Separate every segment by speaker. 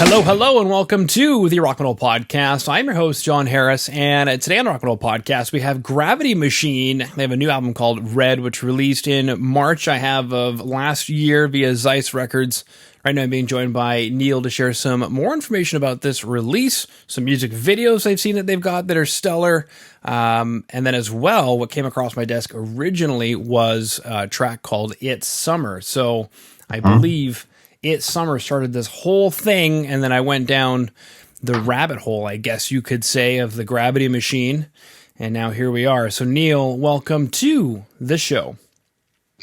Speaker 1: Hello, and welcome to the Rock and Roll Podcast. I'm your host, John Harris, and today on the Rock and Roll Podcast, we have Gravity Machine. They have a new album called Red, which released in March, of last year via Zeiss Records. Right now, I'm being joined by Niall to share some more information about this release, some music videos I've seen that they've got that are stellar, and then as well, what came across my desk originally was a track called It's Summer. So I believe It's Summer started this whole thing, and then I went down the rabbit hole, I guess you could say, of the Gravity Machine, and now here we are. So Niall, welcome to the show.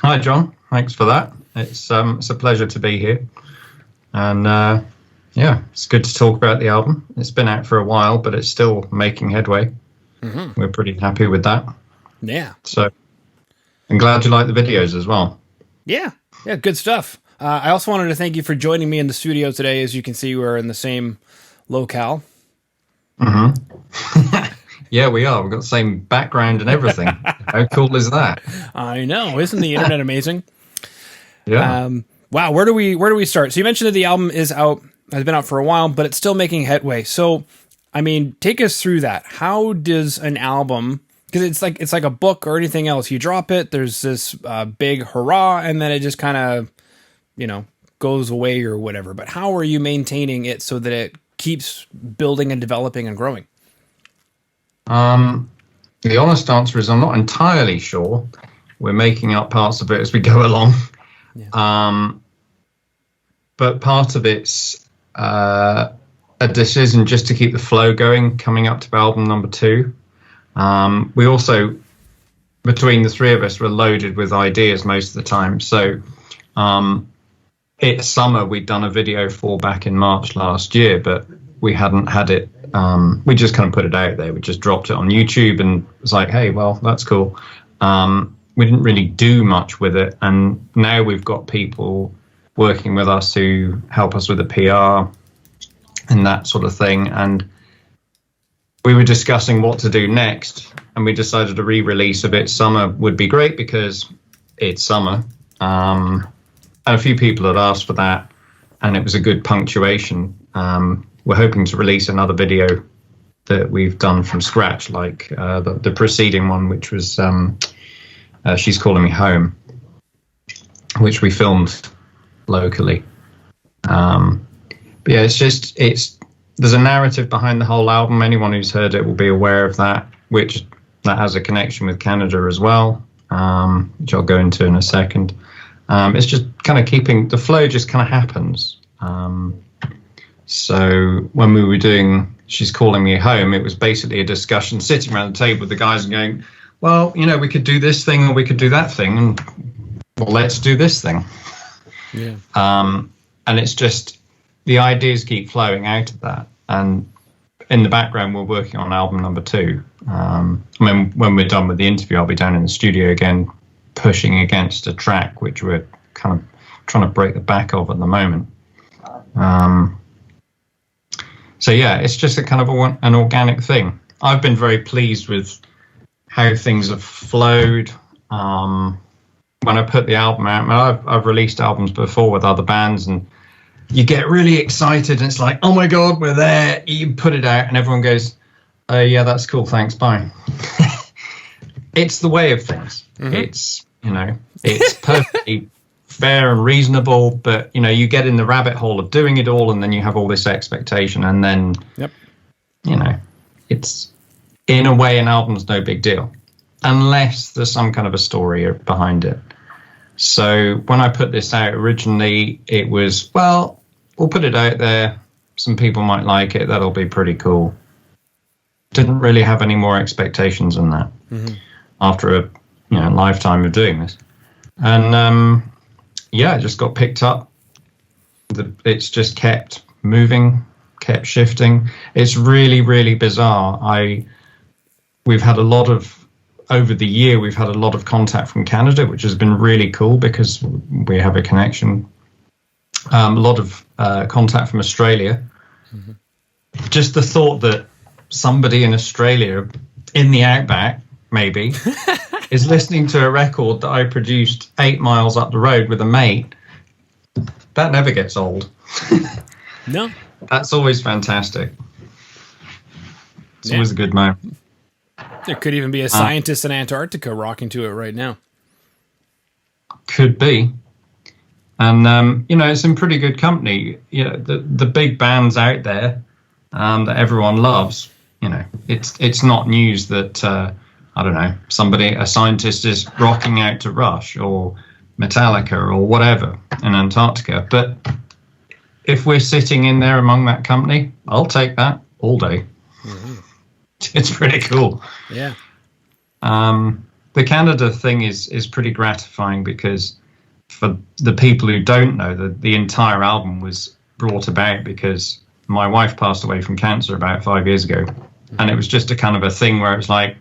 Speaker 2: Hi, John. Thanks for that. It's a pleasure to be here. And it's good to talk about the album. It's been out for a while, but it's still making headway. We're pretty happy with that.
Speaker 1: Yeah.
Speaker 2: So I'm glad you like the videos as well.
Speaker 1: Yeah, good stuff. I also wanted to thank you for joining me in the studio today. As you can see, we're in the same locale.
Speaker 2: Yeah, we are. We've got the same background and everything. How cool is that?
Speaker 1: I know. Isn't the internet amazing?
Speaker 2: Yeah.
Speaker 1: Wow. Where do we start? So you mentioned that the album has been out for a while, but it's still making headway. So, I mean, take us through that. How does an album, because it's like a book or anything else, you drop it, there's this big hurrah, and then it just kind of, goes away or whatever. But how are you maintaining it so that it keeps building and developing and growing?
Speaker 2: The honest answer is I'm not entirely sure. We're making up parts of it as we go along. Yeah. But part of it's a decision just to keep the flow going coming up to album number 2. We also, between the three of us, were loaded with ideas most of the time. So It's Summer we'd done a video for back in March last year, but we hadn't had it. We just kind of put it out there. We just dropped it on YouTube and it was like, hey, well, that's cool. We didn't really do much with it. And now we've got people working with us who help us with the PR and that sort of thing. And we were discussing what to do next. And we decided a re-release of It's Summer would be great because it's summer. And a few people had asked for that, and it was a good punctuation. We're hoping to release another video that we've done from scratch, like the preceding one, which was She's Calling Me Home, which we filmed locally. But yeah, there's a narrative behind the whole album. Anyone who's heard it will be aware of that, which that has a connection with Canada as well, which I'll go into in a second. It's just kind of keeping the flow, just kind of happens. So when we were doing She's Calling Me Home, it was basically a discussion, sitting around the table with the guys and going, well, we could do this thing or we could do that thing. And well, let's do this thing.
Speaker 1: Yeah.
Speaker 2: And it's just the ideas keep flowing out of that. And in the background, we're working on album number 2. When we're done with the interview, I'll be down in the studio again, pushing against a track which we're kind of trying to break the back of at the moment. So yeah, it's just a kind of an organic thing. I've been very pleased with how things have flowed. When I put the album out, I've released albums before with other bands, and you get really excited and it's like, oh my God, we're there. You put it out and everyone goes, yeah, that's cool. Thanks. Bye. It's the way of things. It's, it's perfectly fair and reasonable, but, you get in the rabbit hole of doing it all and then you have all this expectation and then, it's in a way an album's no big deal unless there's some kind of a story behind it. So when I put this out originally, it was, well, we'll put it out there. Some people might like it. That'll be pretty cool. Didn't really have any more expectations than that after a lifetime of doing this. And it just got picked up. It's just kept moving, kept shifting. It's really, really bizarre. We've had over the year, we've had a lot of contact from Canada, which has been really cool because we have a connection. A lot of contact from Australia. Just the thought that somebody in Australia, in the outback, maybe, is listening to a record that I produced 8 miles up the road with a mate, that never gets old.
Speaker 1: No.
Speaker 2: That's always fantastic. It's always a good moment.
Speaker 1: There could even be a scientist in Antarctica rocking to it right now.
Speaker 2: Could be. And, it's in pretty good company. The big bands out there that everyone loves, it's not news that, I don't know, a scientist is rocking out to Rush or Metallica or whatever in Antarctica. But if we're sitting in there among that company, I'll take that all day. Mm-hmm. It's pretty cool.
Speaker 1: Yeah.
Speaker 2: The Canada thing is pretty gratifying because for the people who don't know, the entire album was brought about because my wife passed away from cancer about 5 years ago. Mm-hmm. And it was just a kind of a thing where it's like,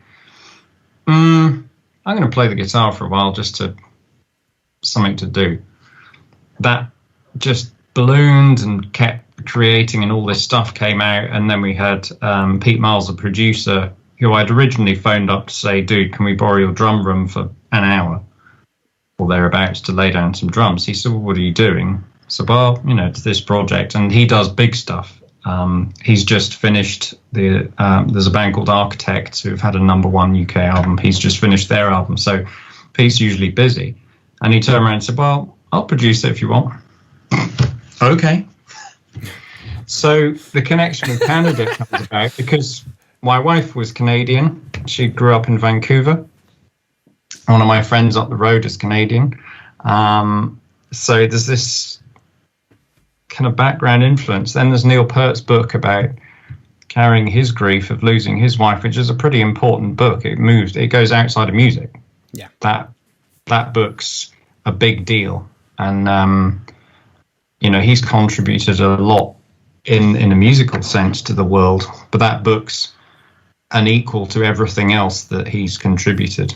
Speaker 2: I'm going to play the guitar for a while just to something to do. That just ballooned and kept creating, and all this stuff came out. And then we had Pete Miles, the producer, who I'd originally phoned up to say, dude, can we borrow your drum room for an hour or thereabouts to lay down some drums? He said, well, what are you doing? I said, well, it's this project. And he does big stuff. He's just finished there's a band called Architects who've had a #1 UK album. He's just finished their album. So Pete's usually busy. And he turned around and said, well, I'll produce it if you want. Okay. So the connection with Canada comes about because my wife was Canadian. She grew up in Vancouver. One of my friends up the road is Canadian. So there's this kind of background influence. Then there's Neil Peart's book about carrying his grief of losing his wife, which is a pretty important book. It goes outside of music.
Speaker 1: Yeah.
Speaker 2: That book's a big deal. And, he's contributed a lot in a musical sense to the world, but that book's unequal to everything else that he's contributed.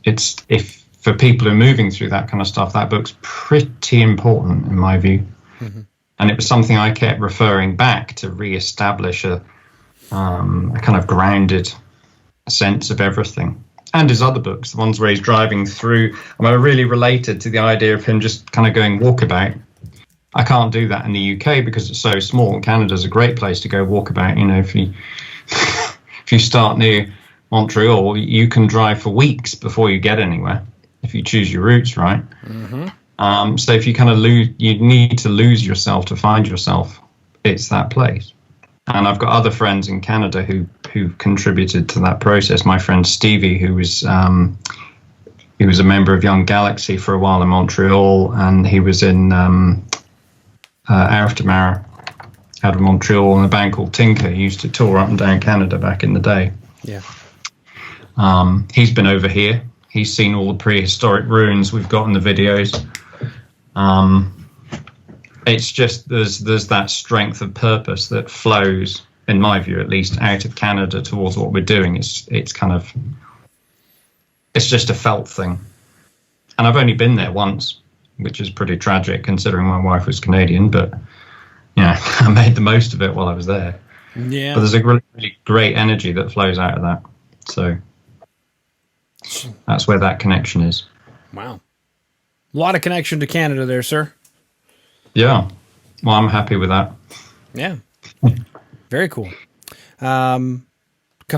Speaker 2: If for people who are moving through that kind of stuff, that book's pretty important in my view. Mm-hmm. And it was something I kept referring back to reestablish a kind of grounded sense of everything. And his other books, the ones where he's driving through, I really related to the idea of him just kind of going walkabout. I can't do that in the UK because it's so small. Canada's a great place to go walkabout. If you start near Montreal, you can drive for weeks before you get anywhere if you choose your routes right. Mm-hmm. So if you kind of you need to lose yourself to find yourself. It's that place. And I've got other friends in Canada who contributed to that process. My friend Stevie, he was a member of Young Galaxy for a while in Montreal, and he was in Aftermath out of Montreal, and a band called Tinker. He used to tour up and down Canada back in the day.
Speaker 1: Yeah.
Speaker 2: He's been over here. He's seen all the prehistoric ruins we've got in the videos. It's just there's that strength of purpose that flows, in my view at least, out of Canada towards what we're doing. It's just a felt thing. And I've only been there once, which is pretty tragic considering my wife was Canadian, but I made the most of it while I was there.
Speaker 1: Yeah.
Speaker 2: But there's a really, really great energy that flows out of that. So that's where that connection is.
Speaker 1: Wow. A lot of connection to Canada there, sir.
Speaker 2: Yeah. Well, I'm happy with that.
Speaker 1: Yeah. Very cool. A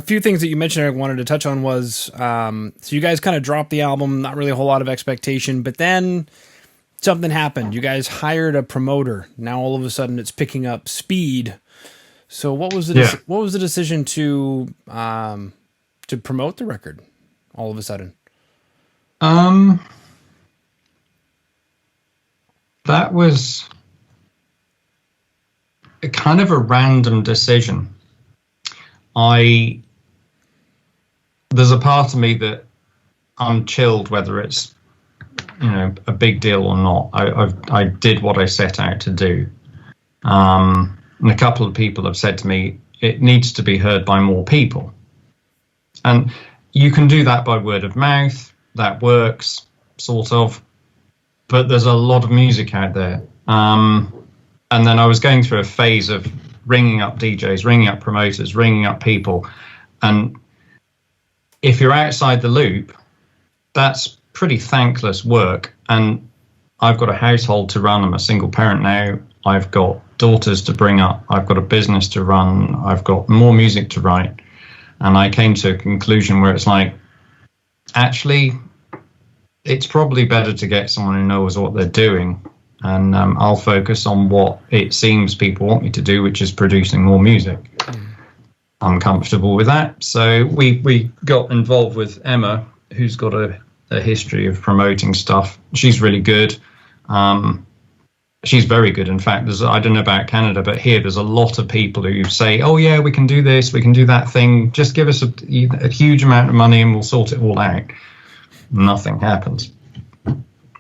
Speaker 1: few things that you mentioned I wanted to touch on was, so you guys kind of dropped the album, not really a whole lot of expectation, but then something happened. You guys hired a promoter. Now all of a sudden it's picking up speed. So what was the decision to promote the record all of a sudden?
Speaker 2: That was a kind of a random decision. There's a part of me that I'm chilled whether it's a big deal or not. I did what I set out to do, and a couple of people have said to me it needs to be heard by more people, and you can do that by word of mouth. That works sort of, but there's a lot of music out there. And then I was going through a phase of ringing up DJs, ringing up promoters, ringing up people. And if you're outside the loop, that's pretty thankless work. And I've got a household to run. I'm a single parent now. I've got daughters to bring up. I've got a business to run. I've got more music to write. And I came to a conclusion where it's like, actually, it's probably better to get someone who knows what they're doing. And I'll focus on what it seems people want me to do, which is producing more music. I'm comfortable with that. So we got involved with Emma, who's got a history of promoting stuff. She's really good. She's very good. In fact, I don't know about Canada, but here there's a lot of people who say, oh, yeah, we can do this, we can do that thing. Just give us a huge amount of money and we'll sort it all out. Nothing happens.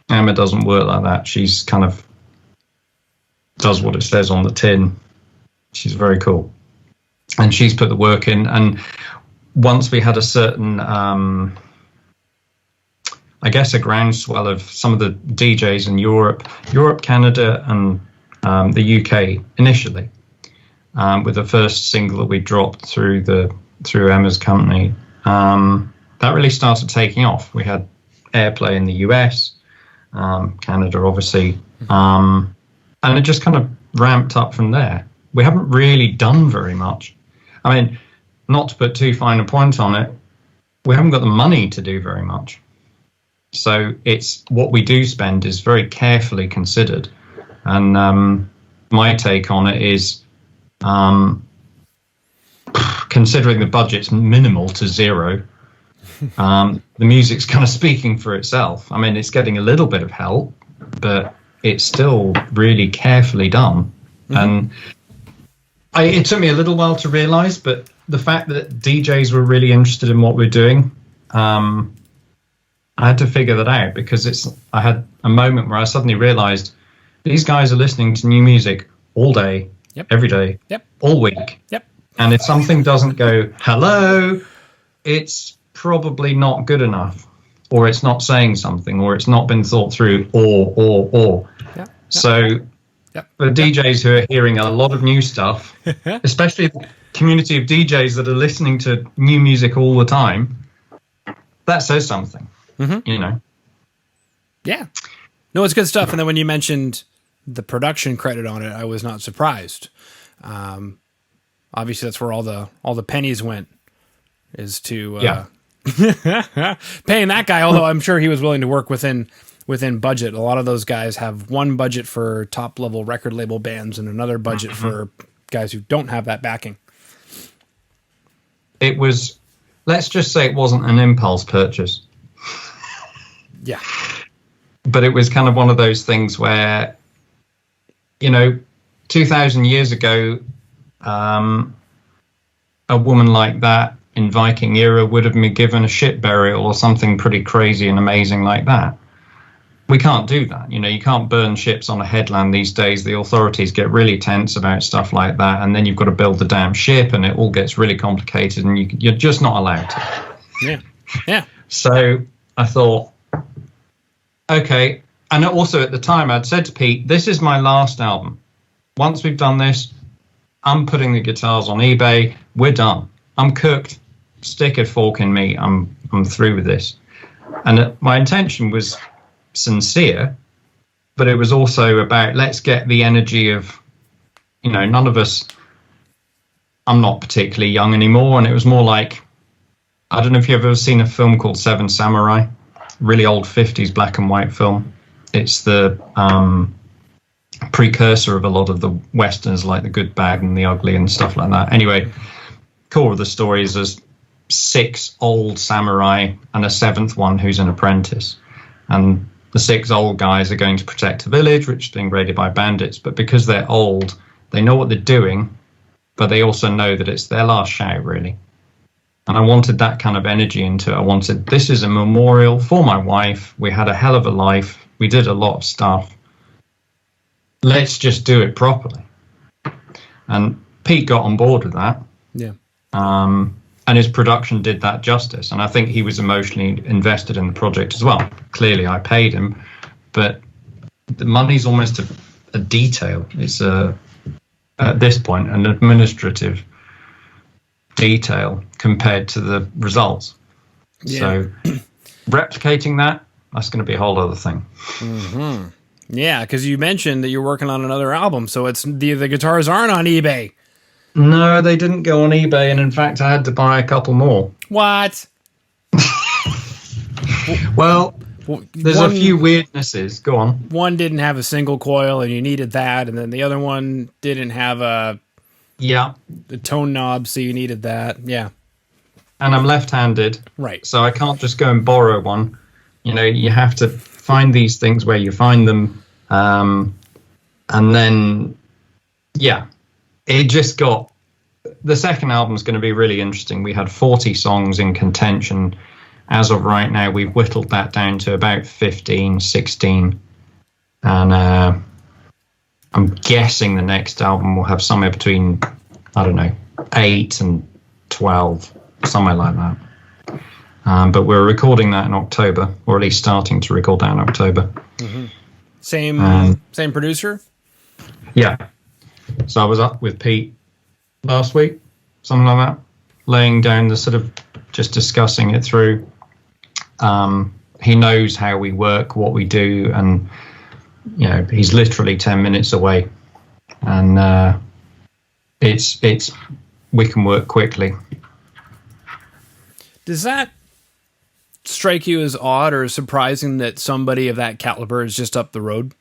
Speaker 2: Emma doesn't work like that. She's kind of does what it says on the tin. She's very cool. And she's put the work in. And once we had a certain, I guess, a groundswell of some of the DJs in Europe, Canada, and the UK initially, with the first single that we dropped through Emma's company, that really started taking off. We had airplay in the US, Canada, obviously, and it just kind of ramped up from there. We haven't really done very much. I mean, not to put too fine a point on it, we haven't got the money to do very much. So it's what we do spend is very carefully considered. And my take on it is, considering the budget's minimal to zero, the music's kind of speaking for itself. I mean, it's getting a little bit of help, but it's still really carefully done. Mm-hmm. And it took me a little while to realize, but the fact that DJs were really interested in what we're doing, I had to figure that out, because I had a moment where I suddenly realized these guys are listening to new music all day, yep, every day, yep, all week. Yep. And if something doesn't go, hello, it's probably not good enough, or it's not saying something, or it's not been thought through, or. Yep. Yep. So yep, for DJs who are hearing a lot of new stuff, especially the community of DJs that are listening to new music all the time, that says something. Mm-hmm. You know.
Speaker 1: Yeah. No, it's good stuff. And then when you mentioned the production credit on it, I was not surprised. Obviously, that's where all the pennies went, is to paying that guy. Although I'm sure he was willing to work within budget. A lot of those guys have one budget for top level record label bands and another budget for guys who don't have that backing.
Speaker 2: It was, let's just say, it wasn't an impulse purchase.
Speaker 1: Yeah.
Speaker 2: But it was kind of one of those things where, 2,000 years ago, a woman like that in Viking era would have been given a ship burial or something pretty crazy and amazing like that. We can't do that. You can't burn ships on a headland these days. The authorities get really tense about stuff like that. And then you've got to build the damn ship and it all gets really complicated and you're just not allowed to.
Speaker 1: Yeah. Yeah.
Speaker 2: So I thought, okay. And also at the time I'd said to Pete, this is my last album. Once we've done this, I'm putting the guitars on eBay. We're done. I'm cooked. Stick a fork in me. I'm through with this. And my intention was sincere, but it was also about, let's get the energy of, none of us, I'm not particularly young anymore. And it was more like, I don't know if you've ever seen a film called Seven Samurai, really old 50s black and white film. It's the precursor of a lot of the westerns like The Good, Bad and the Ugly and stuff like that. Anyway, core of the story is there's 6 old samurai and a 7th one who's an apprentice. And the 6 old guys are going to protect a village which is being raided by bandits. But because they're old, they know what they're doing, but they also know that it's their last shout, really. And I wanted that kind of energy into it. I wanted, this is a memorial for my wife. We had a hell of a life. We did a lot of stuff. Let's just do it properly. And Pete got on board with that.
Speaker 1: Yeah.
Speaker 2: And his production did that justice. And I think he was emotionally invested in the project as well. Clearly, I paid him. But the money's almost a detail. It's, at this point, an administrative detail compared to the results. Yeah. So replicating that's going to be a whole other thing.
Speaker 1: Mm-hmm. Yeah, because you mentioned that you're working on another album, so it's the guitars aren't on eBay.
Speaker 2: No, they didn't go on eBay, and in fact, I had to buy a couple more.
Speaker 1: What?
Speaker 2: Well, there's a few weirdnesses. Go on.
Speaker 1: One didn't have a single coil, and you needed that, and then the other one didn't have the tone knob, so you needed that. Yeah.
Speaker 2: And I'm left-handed,
Speaker 1: right?
Speaker 2: So I can't just go and borrow one. You have to find these things where you find them, and then it just got. The second album is going to be really interesting. We had 40 songs in contention. As of right now, we've whittled that down to about 15, 16. And I'm guessing the next album will have somewhere between, 8 and 12, somewhere like that. But we're recording that in October, or at least starting to record that in October.
Speaker 1: Mm-hmm. Same producer? Yeah.
Speaker 2: So I was up with Peart last week, something like that, laying down the sort of just discussing it through. He knows how we work, what we do, and he's literally 10 minutes away, and we can work quickly.
Speaker 1: Does that strike you as odd or surprising that somebody of that caliber is just up the road?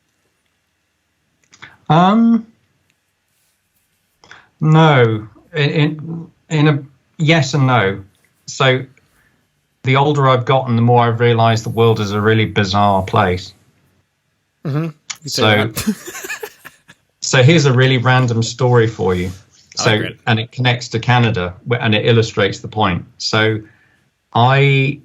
Speaker 2: No, in a yes and no. So the older I've gotten, the more I've realised the world is a really bizarre place.
Speaker 1: Mm-hmm.
Speaker 2: So here's a really random story for you. And it connects to Canada, and it illustrates the point. So it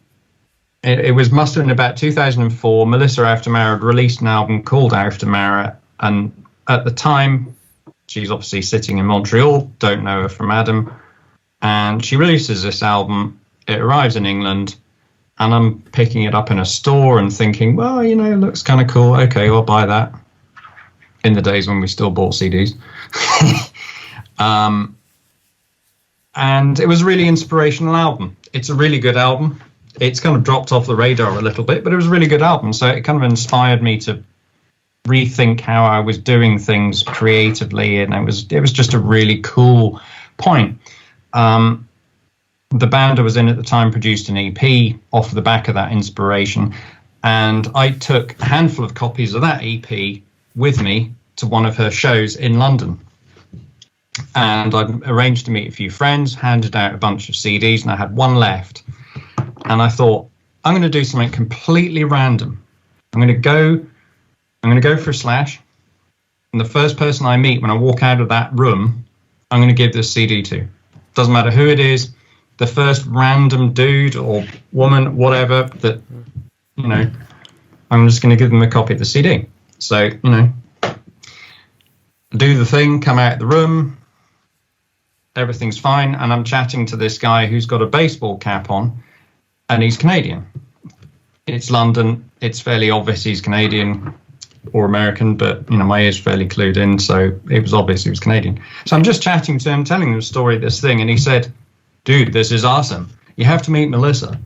Speaker 2: must have been about 2004. Melissa Aftermara had released an album called Aftermara, and at the time, she's obviously sitting in Montreal, don't know her from Adam, and she releases this album. It arrives in England, and I'm picking it up in a store and thinking, well, it looks kind of cool. Okay, I'll buy that. In the days when we still bought CDs. And it was a really inspirational album. It's a really good album. It's kind of dropped off the radar a little bit, but it was a really good album. So it kind of inspired me to rethink how I was doing things creatively, and it was just a really cool point. The band I was in at the time produced an EP off the back of that inspiration, and I took a handful of copies of that EP with me to one of her shows in London. And I arranged to meet a few friends, handed out a bunch of CDs, and I had one left. And I thought, I'm going to do something completely random. I'm going to go for a Slash, and the first person I meet when I walk out of that room, I'm going to give this CD to. Doesn't matter who it is, the first random dude or woman, whatever, that, I'm just going to give them a copy of the CD. So, do the thing, come out of the room, everything's fine, and I'm chatting to this guy who's got a baseball cap on, and he's Canadian. It's London, it's fairly obvious he's Canadian or American, but my ear's fairly clued in, so it was obvious he was Canadian. So I'm just chatting to him, telling him the story of this thing, and he said, dude, this is awesome. You have to meet Melissa.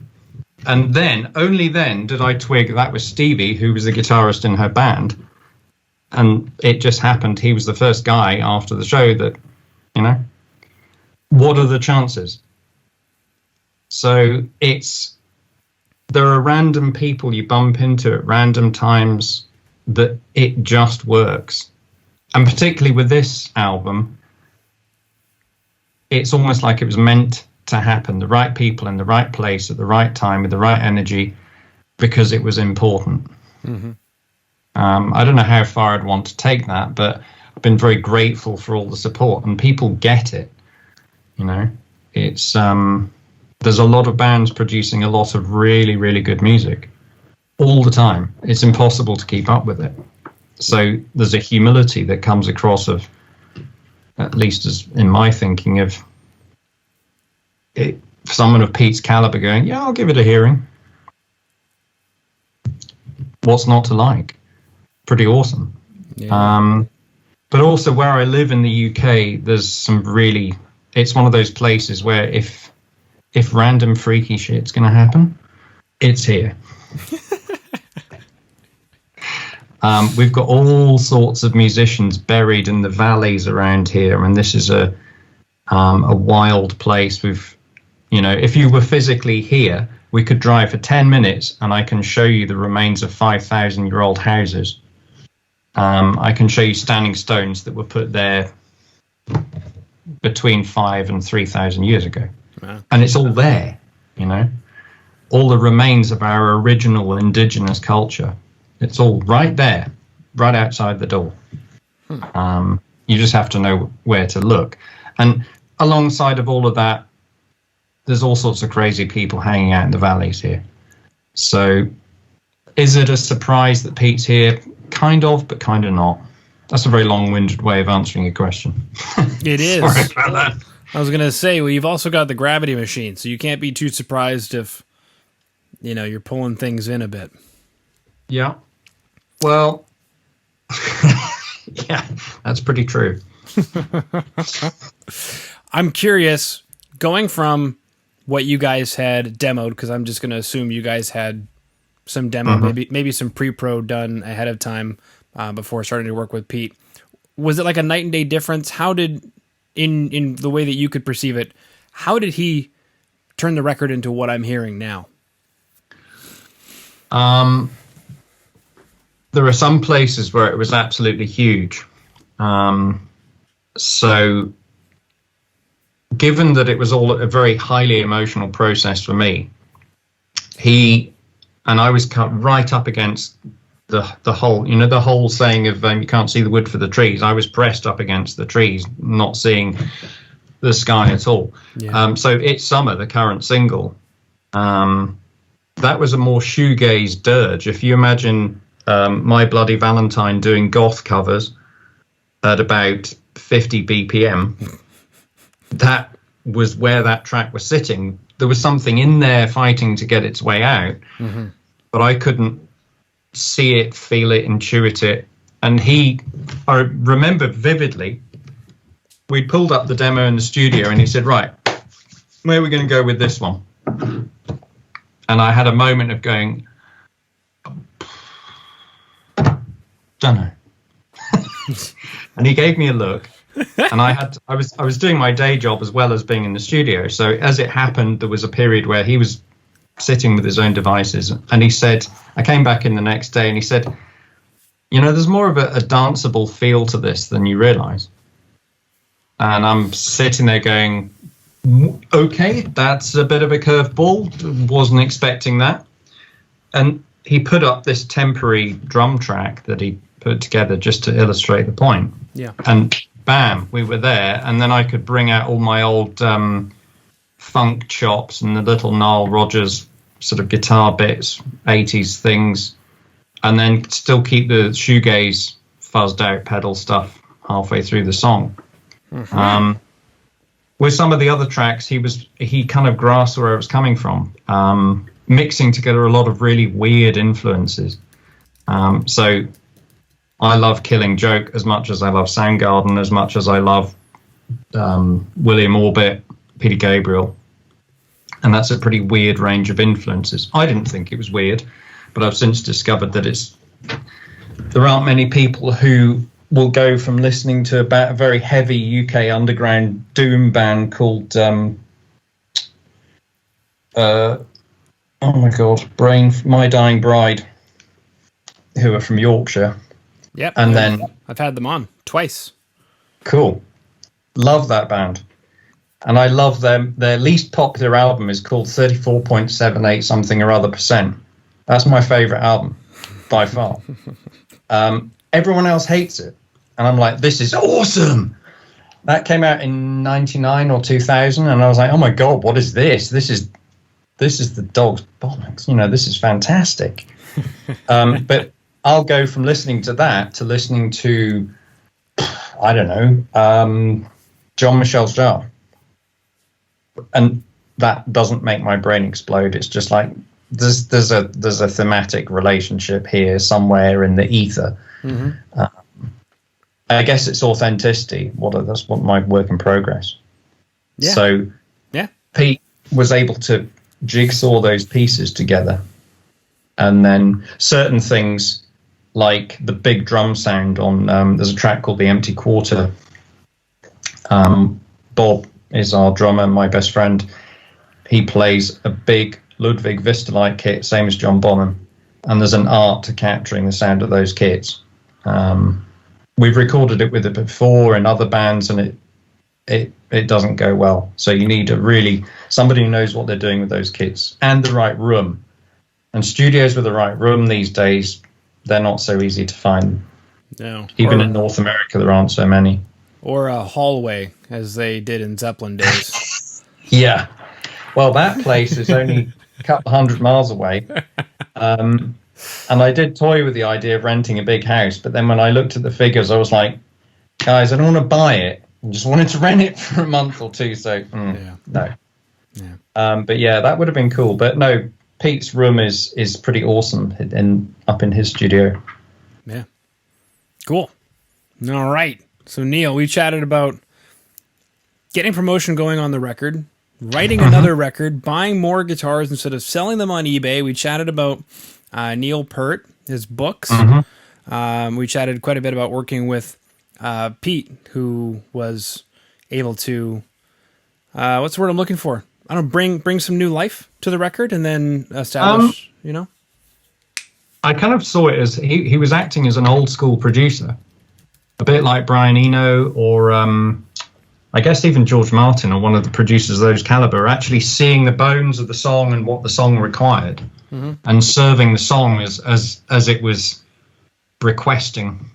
Speaker 2: And then, only then, did I twig that was Stevie, who was the guitarist in her band. And it just happened he was the first guy after the show that, what are the chances? So there are random people you bump into at random times that it just works. And particularly with this album, it's almost like it was meant to happen. The right people in the right place at the right time with the right energy, because it was important. Mm-hmm. I don't know how far I'd want to take that, but I've been very grateful for all the support, and people get it. It's there's a lot of bands producing a lot of really, really good music all the time. It's impossible to keep up with it. So there's a humility that comes across of, at least as in my thinking, of it, someone of Pete's caliber going, yeah, I'll give it a hearing. What's not to like? Pretty awesome. Yeah. But also where I live in the UK, there's some really, it's one of those places where if random freaky shit's going to happen, it's here. We've got all sorts of musicians buried in the valleys around here, and this is a wild place. If you were physically here, we could drive for 10 minutes, and I can show you the remains of 5,000-year-old houses. I can show you standing stones that were put there between 5,000 and 3,000 years ago. Wow. And it's all there, all the remains of our original indigenous culture. It's all right there, right outside the door. You just have to know where to look. And alongside of all of that, there's all sorts of crazy people hanging out in the valleys here. So is it a surprise that Pete's here? Kind of, but kind of not. That's a very long-winded way of answering your question.
Speaker 1: It is.
Speaker 2: Sorry about that.
Speaker 1: I was going to say, well, you've also got the gravity machine, so you can't be too surprised if, you're pulling things in a bit.
Speaker 2: Yeah. Well, yeah, that's pretty true.
Speaker 1: I'm curious, going from what you guys had demoed, because I'm just going to assume you guys had some demo, maybe some pre-pro done ahead of time before starting to work with Pete. Was it like a night and day difference? How did, in the way that you could perceive it, how did he turn the record into what I'm hearing now?
Speaker 2: There are some places where it was absolutely huge. So given that it was all a very highly emotional process for me, I was cut right up against the whole, the whole saying of you can't see the wood for the trees. I was pressed up against the trees, not seeing the sky at all. Yeah. So It's Summer, the current single, that was a more shoegaze dirge. If you imagine My Bloody Valentine doing goth covers at about 50 BPM, that was where that track was sitting. There was something in there fighting to get its way out, but I couldn't see it, feel it, intuit it. And I remember vividly, we pulled up the demo in the studio and he said, right, where are we going to go with this one? And I had a moment of going, don't know. And he gave me a look, and I was doing my day job as well as being in the studio. So as it happened, there was a period where he was sitting with his own devices, and he said, I came back in the next day and he said, there's more of a danceable feel to this than you realize. And I'm sitting there going, okay, that's a bit of a curveball. Wasn't expecting that. And he put up this temporary drum track that he put together just to illustrate the point. Yeah. And bam, we were there. And then I could bring out all my old funk chops and the little Niall Rodgers sort of guitar bits, 80s things, and then still keep the shoegaze fuzzed out pedal stuff halfway through the song. With some of the other tracks, he kind of grasped where I was coming from, mixing together a lot of really weird influences. So I love Killing Joke as much as I love Soundgarden, as much as I love William Orbit, Peter Gabriel. And that's a pretty weird range of influences. I didn't think it was weird, but I've since discovered that there aren't many people who will go from listening to about a very heavy UK underground doom band called oh my god, My Dying Bride, who are from Yorkshire.
Speaker 1: Yep.
Speaker 2: And then
Speaker 1: I've had them on twice.
Speaker 2: Cool. Love that band. And I love them. Their least popular album is called 34.78 something or other %. That's my favorite album by far. Everyone else hates it. And I'm like, this is awesome. That came out in 99 or 2000. And I was like, oh my God, what is this? This is the dog's bollocks. This is fantastic. But I'll go from listening to that to listening to, I don't know, John Michel Jarre. And that doesn't make my brain explode. It's just like there's a thematic relationship here somewhere in the ether. I guess it's authenticity. That's what my work in progress. Yeah. So yeah, Pete was able to jigsaw those pieces together, and then certain things like the big drum sound on. There's a track called "The Empty Quarter." Bob is our drummer, my best friend. He plays a big Ludwig Vistalite kit, same as John Bonham, and there's an art to capturing the sound of those kits. We've recorded it with it before in other bands, and it doesn't go well. So you need somebody who knows what they're doing with those kits and the right room. And studios with the right room these days, they're not so easy to find.
Speaker 1: No.
Speaker 2: Even in North America, there aren't so many.
Speaker 1: Or a hallway, as they did in Zeppelin days.
Speaker 2: Yeah. Well, that place is only a couple 100 miles away. And I did toy with the idea of renting a big house, but then when I looked at the figures, I was like, guys, I don't want to buy it. I just wanted to rent it for a month or two, so no.
Speaker 1: Yeah.
Speaker 2: But yeah, that would have been cool. But no, Pete's room is pretty awesome up in his studio.
Speaker 1: Yeah. Cool. All right. So, Neil, we chatted about getting promotion going on the record, writing another record, buying more guitars instead of selling them on eBay. We chatted about Neil Peart, his books. We chatted quite a bit about working with Peart, who was able to, what's the word I'm looking for? I don't know, bring some new life to the record and then establish,
Speaker 2: I kind of saw it as he was acting as an old school producer, a bit like Brian Eno or I guess even George Martin or one of the producers of those caliber, actually seeing the bones of the song and what the song required and serving the song as it was requesting.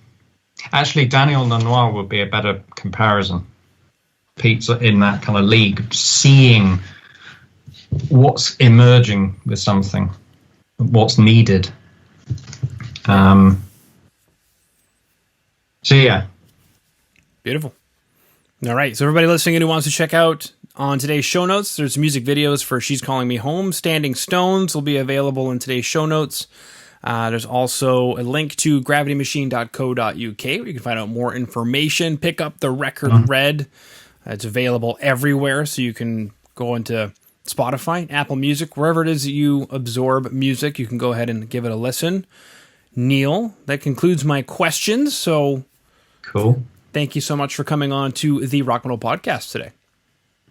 Speaker 2: Actually, Daniel Lanois would be a better comparison. Pete's in that kind of league, seeing what's emerging with something, what's needed. So yeah.
Speaker 1: Beautiful. All right. So everybody listening in who wants to check out on today's show notes, there's music videos for She's Calling Me Home. Standing Stones will be available in today's show notes. There's also a link to gravitymachine.co.uk where you can find out more information. Pick up the record Red. It's available everywhere, so you can go into Spotify, Apple Music, wherever it is that you absorb music. You can go ahead and give it a listen. Neil, that concludes my questions. So
Speaker 2: cool.
Speaker 1: Thank you so much for coming on to the Rock and Roll Podcast today.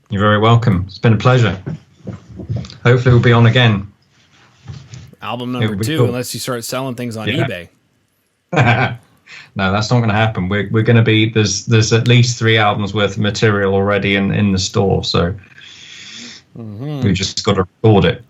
Speaker 2: You're very welcome. It's been a pleasure. Hopefully we'll be on again.
Speaker 1: Album number 2, cool. Unless you start selling things on eBay.
Speaker 2: No, that's not going to happen. We're going to be there's at least 3 albums worth of material already in the store, so we just got to record it.